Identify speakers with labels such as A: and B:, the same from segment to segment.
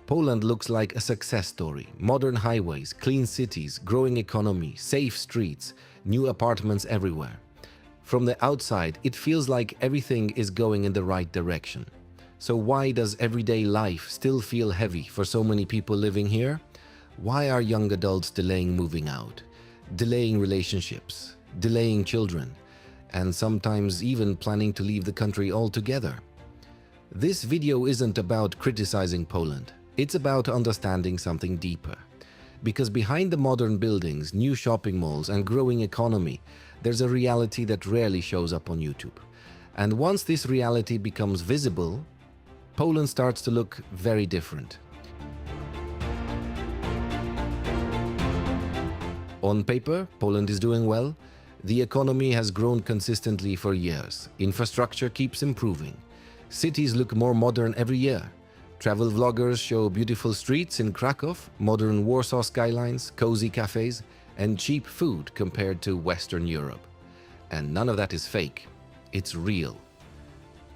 A: Poland looks like a success story. Modern highways, clean cities, growing economy, safe streets, new apartments everywhere. From the outside, it feels like everything is going in the right direction. So why does everyday life still feel heavy for so many people living here? Why are young adults delaying moving out, delaying relationships, delaying children, and sometimes even planning to leave the country altogether? This video isn't about criticizing Poland. It's about understanding something deeper. Because behind the modern buildings, new shopping malls, and growing economy, there's a reality that rarely shows up on YouTube. And once this reality becomes visible, Poland starts to look very different. On paper, Poland is doing well. The economy has grown consistently for years. Infrastructure keeps improving. Cities look more modern every year. Travel vloggers show beautiful streets in Krakow, modern Warsaw skylines, cozy cafes, and cheap food compared to Western Europe. And none of that is fake. It's real.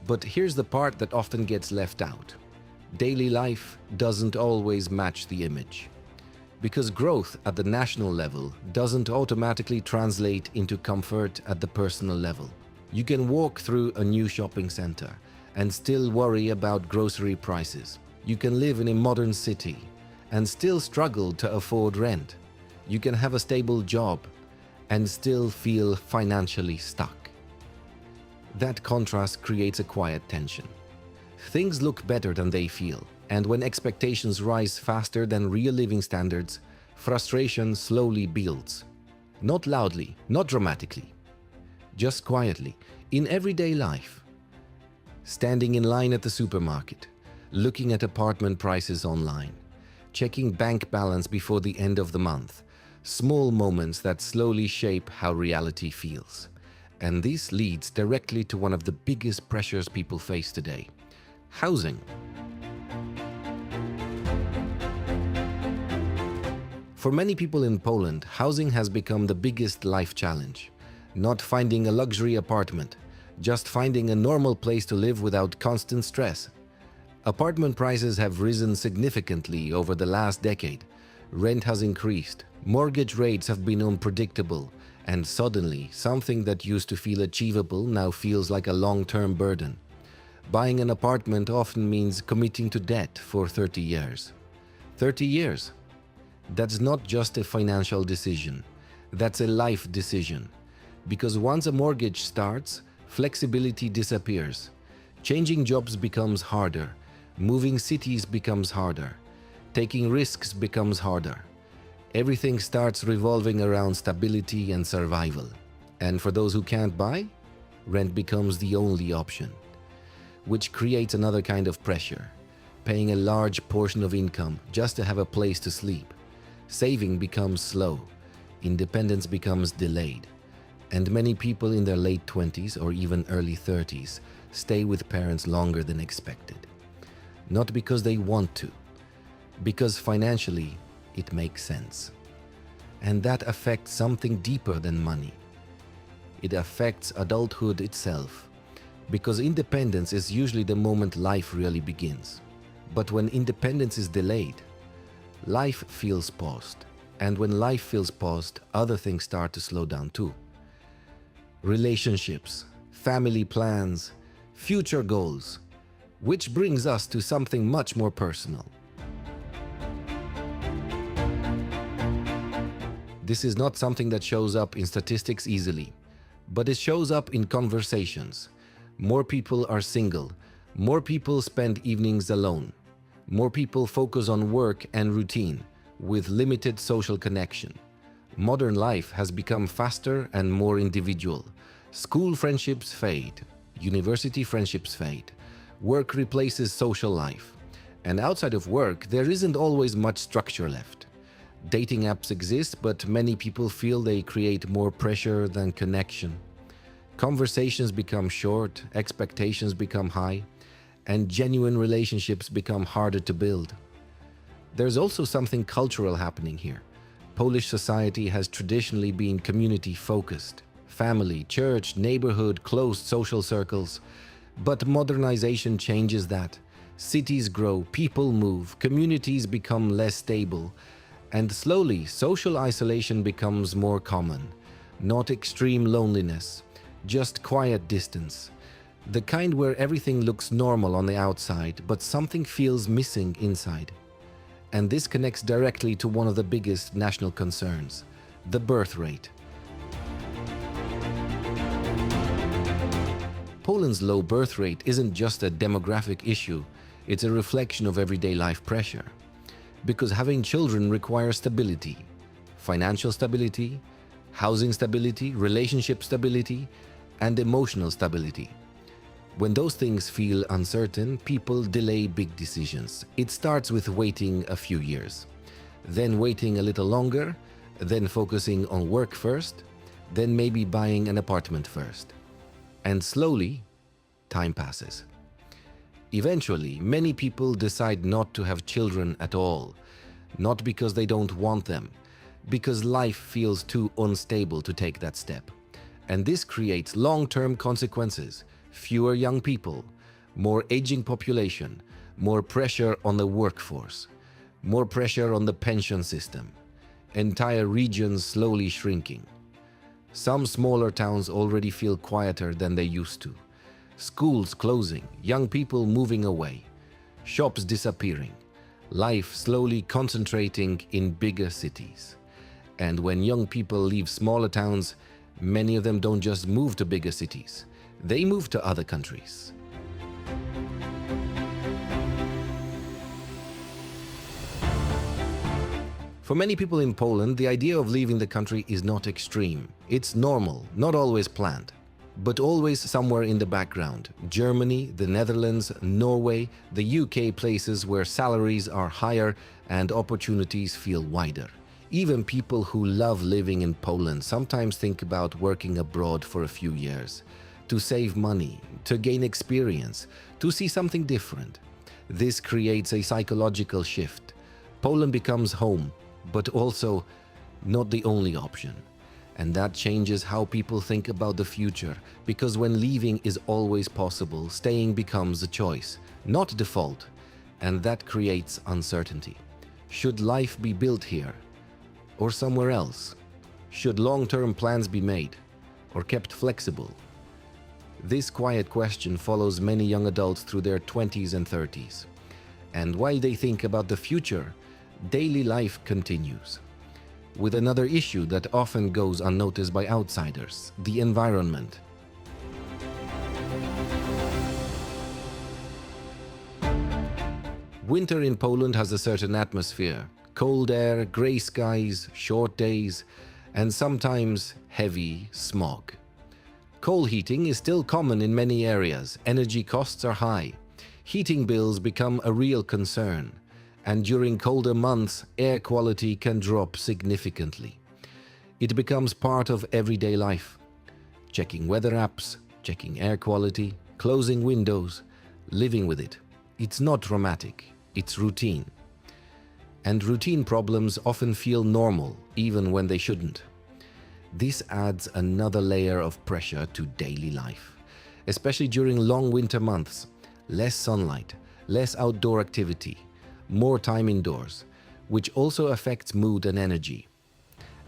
A: But here's the part that often gets left out. Daily life doesn't always match the image. Because growth at the national level doesn't automatically translate into comfort at the personal level. You can walk through a new shopping center and still worry about grocery prices. You can live in a modern city and still struggle to afford rent. You can have a stable job and still feel financially stuck. That contrast creates a quiet tension. Things look better than they feel, and when expectations rise faster than real living standards, frustration slowly builds. Not loudly, not dramatically, just quietly, in everyday life. Standing in line at the supermarket, looking at apartment prices online, checking bank balance before the end of the month, small moments that slowly shape how reality feels. And this leads directly to one of the biggest pressures people face today: housing. For many people in Poland, housing has become the biggest life challenge. Not finding a luxury apartment, just finding a normal place to live without constant stress. Apartment prices have risen significantly over the last decade. Rent has increased, mortgage rates have been unpredictable, and suddenly something that used to feel achievable now feels like a long-term burden. Buying an apartment often means committing to debt for 30 years. 30 years? That's not just a financial decision, that's a life decision. Because once a mortgage starts, flexibility disappears. Changing jobs becomes harder. Moving cities becomes harder. Taking risks becomes harder. Everything starts revolving around stability and survival. And for those who can't buy, rent becomes the only option, which creates another kind of pressure. Paying a large portion of income just to have a place to sleep. Saving becomes slow. Independence becomes delayed. And many people in their late 20s or even early 30s stay with parents longer than expected. Not because they want to, because financially it makes sense. And that affects something deeper than money. It affects adulthood itself, because independence is usually the moment life really begins. But when independence is delayed, life feels paused. And when life feels paused, other things start to slow down too. Relationships, family plans, future goals, which brings us to something much more personal. This is not something that shows up in statistics easily, but it shows up in conversations. More people are single, more people spend evenings alone, more people focus on work and routine, with limited social connection. Modern life has become faster and more individual. School friendships fade, university friendships fade, work replaces social life. And outside of work, there isn't always much structure left. Dating apps exist, but many people feel they create more pressure than connection. Conversations become short, expectations become high, and genuine relationships become harder to build. There's also something cultural happening here. Polish society has traditionally been community-focused. Family, church, neighborhood, closed social circles. But modernization changes that. Cities grow, people move, communities become less stable, and slowly social isolation becomes more common. Not extreme loneliness, just quiet distance. The kind where everything looks normal on the outside, but something feels missing inside. And this connects directly to one of the biggest national concerns, the birth rate. Poland's low birth rate isn't just a demographic issue, it's a reflection of everyday life pressure. Because having children requires stability, financial stability, housing stability, relationship stability, and emotional stability. When those things feel uncertain, people delay big decisions. It starts with waiting a few years, then waiting a little longer, then focusing on work first, then maybe buying an apartment first. And slowly, time passes. Eventually, many people decide not to have children at all, not because they don't want them, because life feels too unstable to take that step. And this creates long-term consequences. Fewer young people, more aging population, more pressure on the workforce, more pressure on the pension system, entire regions slowly shrinking. Some smaller towns already feel quieter than they used to. Schools closing, young people moving away, shops disappearing, life slowly concentrating in bigger cities. And when young people leave smaller towns, many of them don't just move to bigger cities. They move to other countries. For many people in Poland, the idea of leaving the country is not extreme. It's normal, not always planned, but always somewhere in the background. Germany, the Netherlands, Norway, the UK, places where salaries are higher and opportunities feel wider. Even people who love living in Poland sometimes think about working abroad for a few years. To save money, to gain experience, to see something different. This creates a psychological shift. Poland becomes home, but also not the only option. And that changes how people think about the future, because when leaving is always possible, staying becomes a choice, not default, and that creates uncertainty. Should life be built here or somewhere else? Should long-term plans be made or kept flexible? This quiet question follows many young adults through their 20s and 30s. And while they think about the future, daily life continues. With another issue that often goes unnoticed by outsiders, the environment. Winter in Poland has a certain atmosphere. Cold air, grey skies, short days, and sometimes heavy smog. Coal heating is still common in many areas. Energy costs are high. Heating bills become a real concern. And during colder months, air quality can drop significantly. It becomes part of everyday life. Checking weather apps, checking air quality, closing windows, living with it. It's not dramatic, it's routine. And routine problems often feel normal, even when they shouldn't. This adds another layer of pressure to daily life, especially during long winter months. Less sunlight, less outdoor activity, more time indoors, which also affects mood and energy.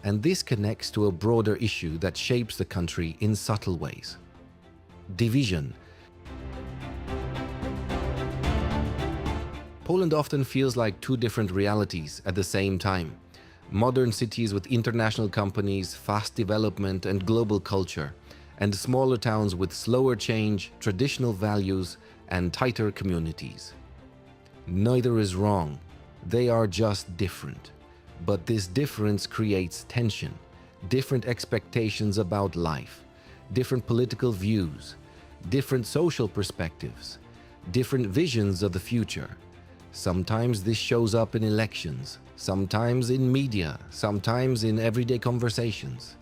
A: And this connects to a broader issue that shapes the country in subtle ways. Division. Poland often feels like two different realities at the same time. Modern cities with international companies, fast development and global culture, and smaller towns with slower change, traditional values, and tighter communities. Neither is wrong, they are just different. But this difference creates tension, different expectations about life, different political views, different social perspectives, different visions of the future. Sometimes this shows up in elections, sometimes in media, sometimes in everyday conversations.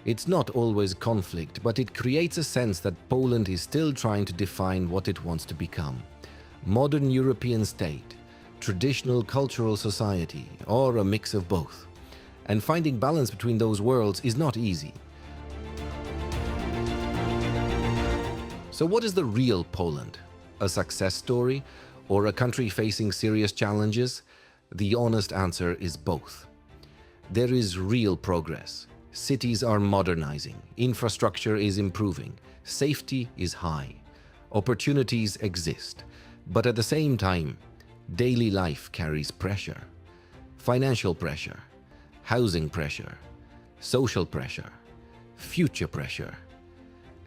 A: It's not always conflict, but it creates a sense that Poland is still trying to define what it wants to become. Modern European state, traditional cultural society, or a mix of both. And finding balance between those worlds is not easy. So what is the real Poland? A success story or a country facing serious challenges? The honest answer is both. There is real progress. Cities are modernizing, infrastructure is improving, safety is high, opportunities exist. But at the same time, daily life carries pressure. Financial pressure, housing pressure, social pressure, future pressure.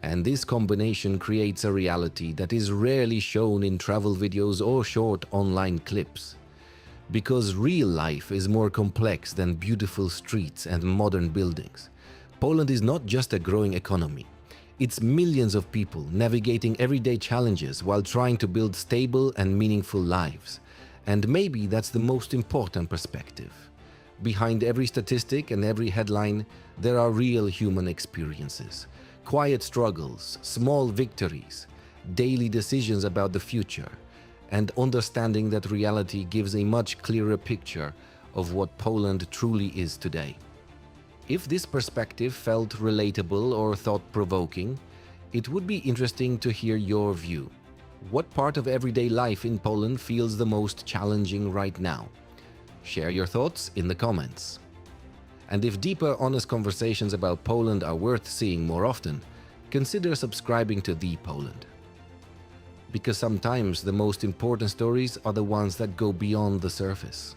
A: And this combination creates a reality that is rarely shown in travel videos or short online clips. Because real life is more complex than beautiful streets and modern buildings. Poland is not just a growing economy. It's millions of people navigating everyday challenges while trying to build stable and meaningful lives. And maybe that's the most important perspective. Behind every statistic and every headline, there are real human experiences. Quiet struggles, small victories, daily decisions about the future, and understanding that reality gives a much clearer picture of what Poland truly is today. If this perspective felt relatable or thought-provoking, it would be interesting to hear your view. What part of everyday life in Poland feels the most challenging right now? Share your thoughts in the comments. And if deeper, honest conversations about Poland are worth seeing more often, consider subscribing to The Poland. Because sometimes the most important stories are the ones that go beyond the surface.